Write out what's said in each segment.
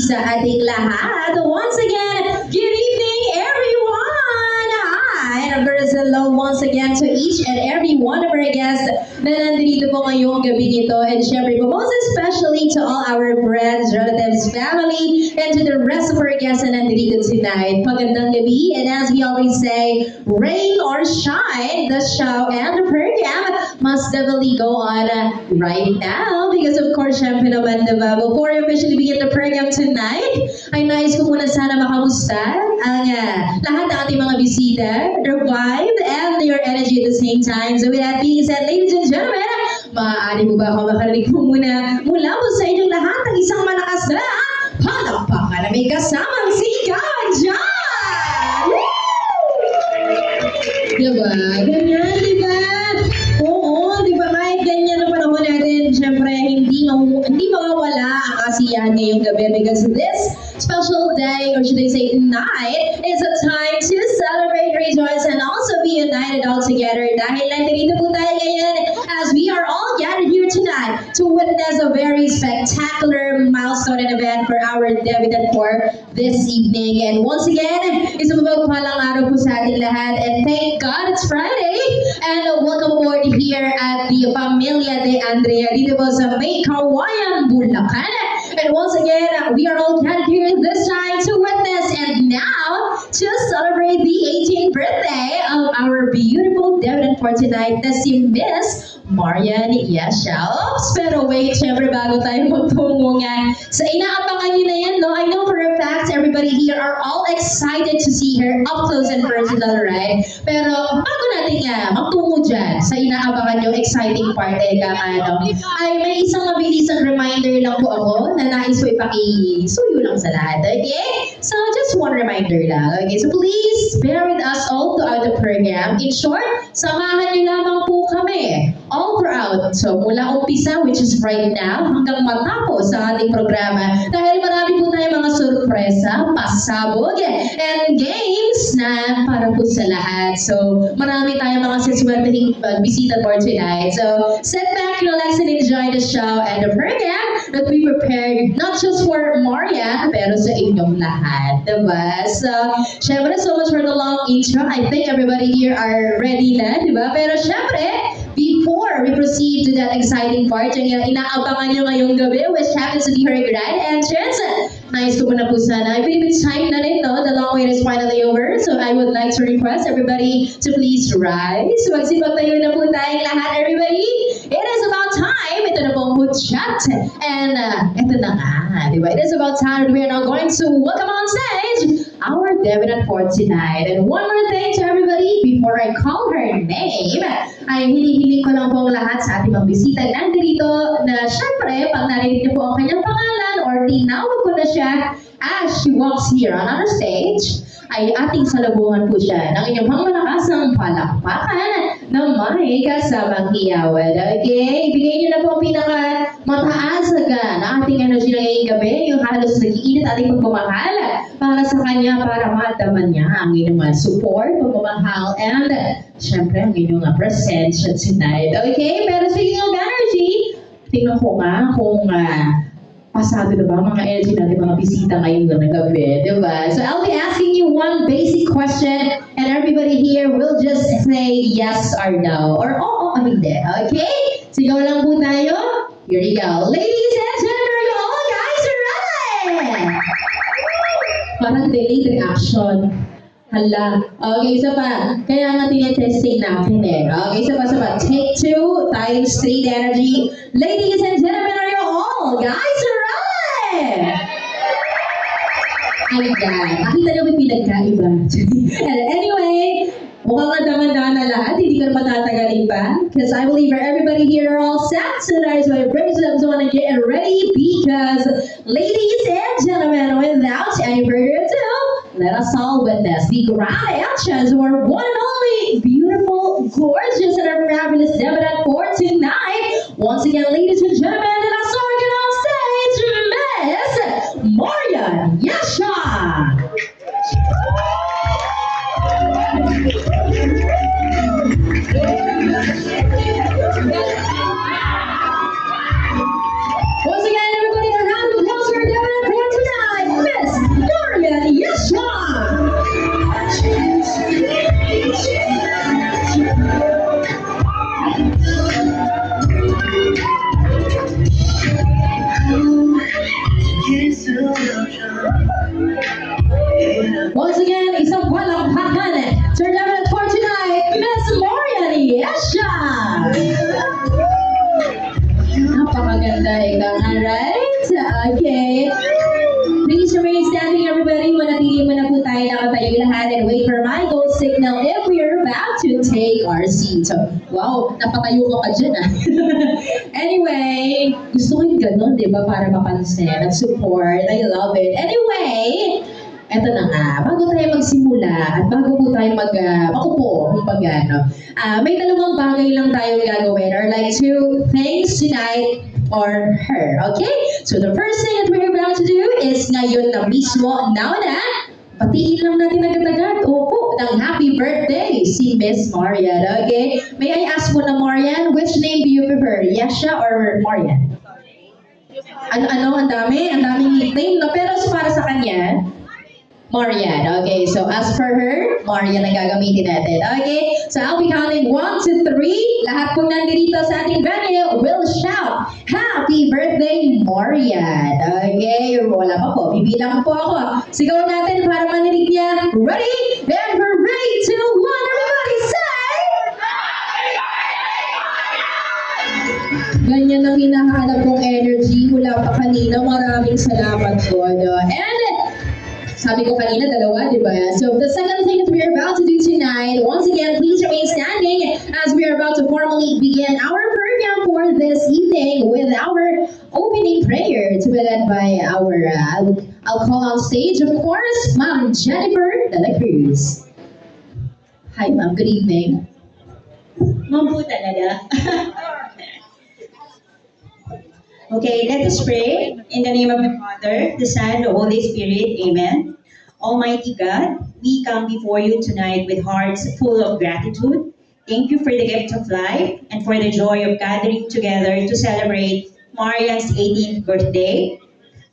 sa ating lahat. Once again, good evening everyone! Hi, and a very hello once again to each and every one of our guests na nandito po ngayong gabi nito. And syempre po, most especially to all our friends, relatives, family, and to the rest of our guests na nandito tonight. Magandang gabi, and as we always say, rain or shine, the show and the program must definitely go on right now. Because of course, syempre naman, diba, before we officially begin the program tonight, ay nais ko muna sana makamusta ang lahat ng ating mga bisita, their vibe, and their energy at the same time. So with that being said, ladies and gentlemen, maaari mo ba ako makarinig po muna mula po sa inyong lahat ng isang malakas na palakpakan na may kasamang sigawan dyan! Diba? Ganyan, diba? Oo, di ba kahit ganyan ang panahon natin, syempre hindi mawawala ang kasiyahan ngayong gabi because this special day, or should I say night, is a time to celebrate, rejoice, and also be united all together. Dahil nandito po tayo ngayon as we are all gathered here tonight to witness a very spectacular milestone and event for our debutante for this evening. And once again, isang mapagpalang araw po sa ating lahat, and thank God it's Friday, and welcome aboard here at the Familia de Andrea dito po sa May Kawayan, Bulacan. And once again, we are all gathered here this time to witness and now to celebrate the 18th birthday of our beautiful debutante for tonight na si Miss Marian Yashaops. Pero wait, syempre bago tayo magtungo nga sa inaabangan nyo na yan, no? I know for a fact everybody here are all excited to see her up close and personal, right? Pero bago natin magtungo dyan sa inaabangan yung exciting part, ay may isang mabilisang reminder lang po ako na nais ko ipakisuyo lang sa lahat, okay? So just one reminder lang, okay? So please bear with us all throughout the program. In short, samahan niyo lamang po kami all throughout. So mula umpisa, which is right now, hanggang matapos sa ating programa. Dahil marami po tayong mga sorpresa, pasabog, and games na para po sa lahat. So marami tayong mga siswertehing bisita for tonight. So sit back, relax, and enjoy the show and the program that we prepared not just for Maria, pero sa inyong lahat. Diba? So, syempre, so much for the long intro. I think everybody here are ready na, diba? Pero syempre, before we proceed to that exciting part, yung inaabangan nyo ngayong gabi, which happens to be her grand entrance, nais ko muna po sana. I believe it's time na rin, no? The long wait is finally over. So I would like to request everybody to please rise. Magsipag tayo na po tayong lahat, everybody. It is about time. Ito na pong chat. And ito na nga, di ba? It is about time that we are now going to welcome on stage our debutante for tonight. And one more thing to everybody, before I call her name, ay hinihiling ko lang po ang lahat sa ating mga bisita nandito na syempre, pag narinig niyo po ang kanyang pangalan or tinawag ko na siya as she walks here on our stage, ay ating salubungan po siya ng inyong mga malakasang palakpakan na may kasamang hiyawad. Okay? Ibigay niyo na po ang pinaka-mataas na ating energy ngayong gabi, yung halos nag-iinit ating pagmamahal para sa kanya, para madaman niya ang inyong support, pagmamahal, and syempre ang inyong presence tonight. Okay? Pero speaking of energy, tingnan ko nga kung pasado na ba mga energy natin mga bisita ngayong gabi, diba? So I'll be asking you one basic question and everybody here will just say yes or no. Or oo, hindi. Okay? Sigaw lang po tayo. Here we go. Ladies and gentlemen, you all guys are ready! Parang delayed reaction. Hala. Okay, isa pa. Kaya nga tinetesting natin Okay, isa pa. Take 2 times 3 the energy. Ladies and gentlemen, are you all guys ready? Ayan. Nakita niyo may pinagkaiba. And anyway, mukhang daman-daman na lahat. Hindi ka matatagalin pa. Because I believe everybody here are all set. So that is why I bring them to and get ready. Because, ladies and gentlemen, without any further ado, let us all witness the grand entrance of our one and only beautiful, gorgeous, and our fabulous debutante for tonight. Once again, ladies and gentlemen, let us all get on stage, Miss Marian Yasha. Once again, everybody, a round of applause for our debutante for tonight. Alright? Okay. Please remain standing, everybody. Manatili mo na po tayo nakatayo lahat and wait for my gold signal if we are about to take our seat. Wow, napatayo ko pa dyan ah. Anyway, gusto ko yung ganun, di ba? Para mapansin at support. I love it. Anyway, eto na nga, bago tayo magsimula at bago po tayo makupo, kumbaga, no? May dalawang bagay lang tayong gagawin or like two things tonight or her, okay? So the first thing that we're about to do is ngayon na mismo, now na, patiin lang natin agad-agad, opo, ng happy birthday si Miss Marian, okay? May I ask mo na Marian, which name do you prefer, Yesha or Marian? Ang daming nickname, no? Pero para sa kanya, Marian. Okay, so as for her, Marian ang gagamitin natin. Okay, so I'll be counting 1 to 3. Lahat po nandito sa ating venue will shout, Happy Birthday, Marian. Okay, wala pa po. Bibilang po ako. Sigaw natin para manilig niya. Ready? And we're ready to 1. Everybody say! Ganyan ang hinahanap kong energy mula pa kanina. Maraming salamat po. And sabi ko kanina, dalawa, di ba? So the second thing that we are about to do tonight, once again, please remain standing as we are about to formally begin our program for this evening with our opening prayer to be led by our, I'll call on stage, of course, Ma'am Jennifer De La Cruz. Hi, Ma'am. Good evening. Ma'am po talaga. Okay, let us pray. In the name of the Father, the Son, the Holy Spirit. Amen. Almighty God, we come before you tonight with hearts full of gratitude. Thank you for the gift of life and for the joy of gathering together to celebrate Marian's 18th birthday.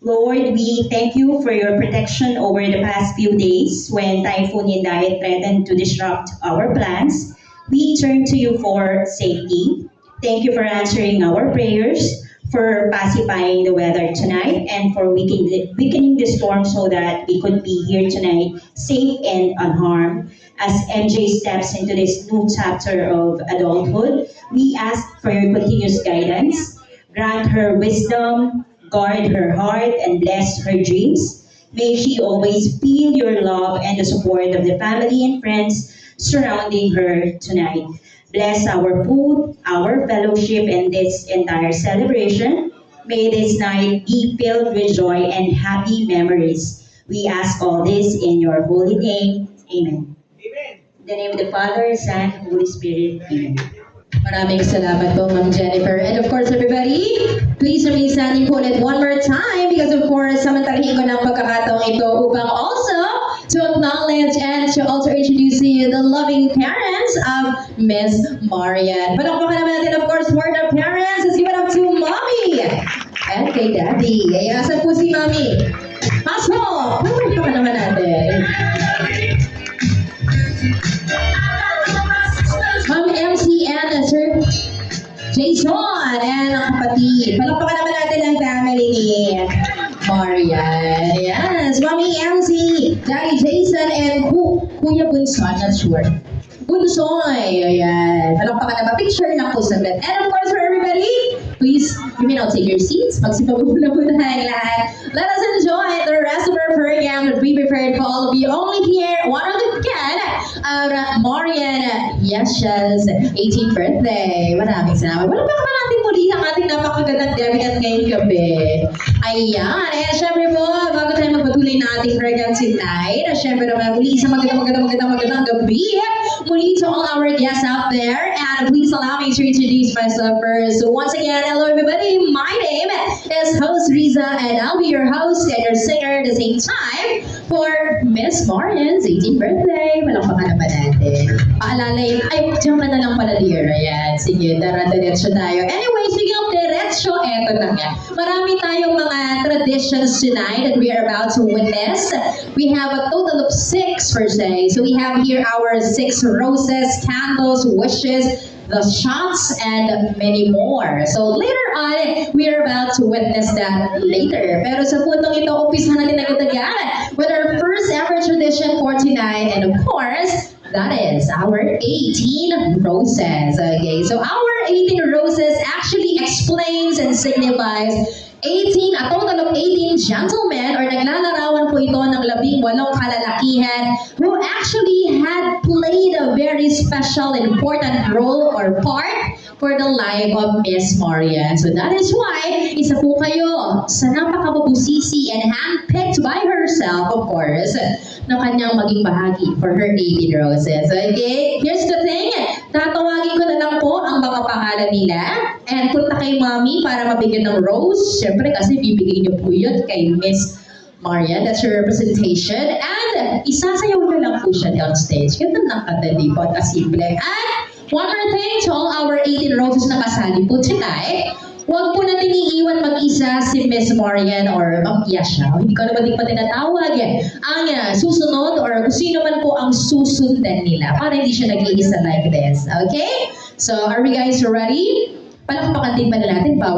Lord, we thank you for your protection over the past few days when Typhoon Inday threatened to disrupt our plans. We turn to you for safety. Thank you for answering our prayers, for pacifying the weather tonight, and for weakening the storm so that we could be here tonight safe and unharmed. As MJ steps into this new chapter of adulthood, we ask for your continuous guidance. Grant her wisdom, guard her heart, and bless her dreams. May she always feel your love and the support of the family and friends surrounding her tonight. Bless our food, our fellowship, and this entire celebration. May this night be filled with joy and happy memories. We ask all this in your holy name. Amen. Amen. In the name of the Father, Son, and Holy Spirit. Amen. Maraming salamat po, Ma'am Jennifer. And of course, everybody, please remain standing po ulit one more time because of course, samantalahin ko ng pagkakataong ito upang also to acknowledge and to also introduce to you the loving parents of Miss Marian. Palakpakan naman natin, of course, for the parents. Let's give it up to Mommy and kay Daddy. Ay, asan po si Mommy? Pasok! Palakpakan naman natin. Ma'am MC and Sir Jason and ang kapatid. Palakpakan naman natin ang family ni Marian. Yes, Mommy MC, Daddy Jason, and Kuya Bunso, I'm not sure. Bunsoy, ayan. Palakpakan naman. Picture na po saglit. And of course, for everybody, please, you may now take your seats. Magsipag na po tayong lahat. Let us enjoy the rest of our program that we prepared for all of you. Only here, one of the again, Marian Yesha's 18th birthday. Maraming salamat. Wala pa natin muli ang ating napakagandang David ngayong gabi. Ayan. And syempre po, bago tayo magpatuloy na ating program tonight, syempre naman muli isang magandang gabi. Muli to all our guests out there. And please allow me to introduce myself first. So once again, hello everybody. My name is Host Riza and I'll be your host and your singer at the same time for Miss Marian's 18th birthday. Malakpakan naman natin. Paalala yun. Ay, diyan ka na lang pala, dear. Ayan. Sige, diretso tayo. Anyway, speaking of diretso, eto na nga. Marami tayong mga traditions tonight that we are about to witness. We have a total of 6 per se. So we have here our 6 roses, candles, wishes, the shots, and many more. So later on, we are about to witness that later. Pero sa puntong ito, umpisahan natin agad-agad with our first ever tradition for tonight. And of course, that is our 18 roses. Okay, so our 18 roses actually express explains and signifies 18, a total of 18 gentlemen or naglalarawan po ito ng 18 kalalakihan who actually had played a very special important role or part for the life of Miss Marian. So that is why isa po kayo sa napakababusisi and handpicked by herself, of course, na kanyang maging bahagi for her 18 roses. Okay, here's the thing. Tatawagin ko na lang po ang mga pangalan nila and punta kay Mami para mabigyan ng rose. Siyempre kasi bibigay niyo po yun kay Miss Marian. That's your representation. And isasayaw na lang po siya on stage. Ganun lang kadali po at kasimple. And one more thing to all our 18 roses na kasali po tonight. Huwag po natin iiwan mag-isa si Miss Marian or Ma'am Yasha. Hindi ko naman din pa tinatawag. Ang susunod or kung sino man po ang susundan nila para hindi siya nag-iisa like this. Okay? So, are we guys ready? Palakpakan din ba na natin bawat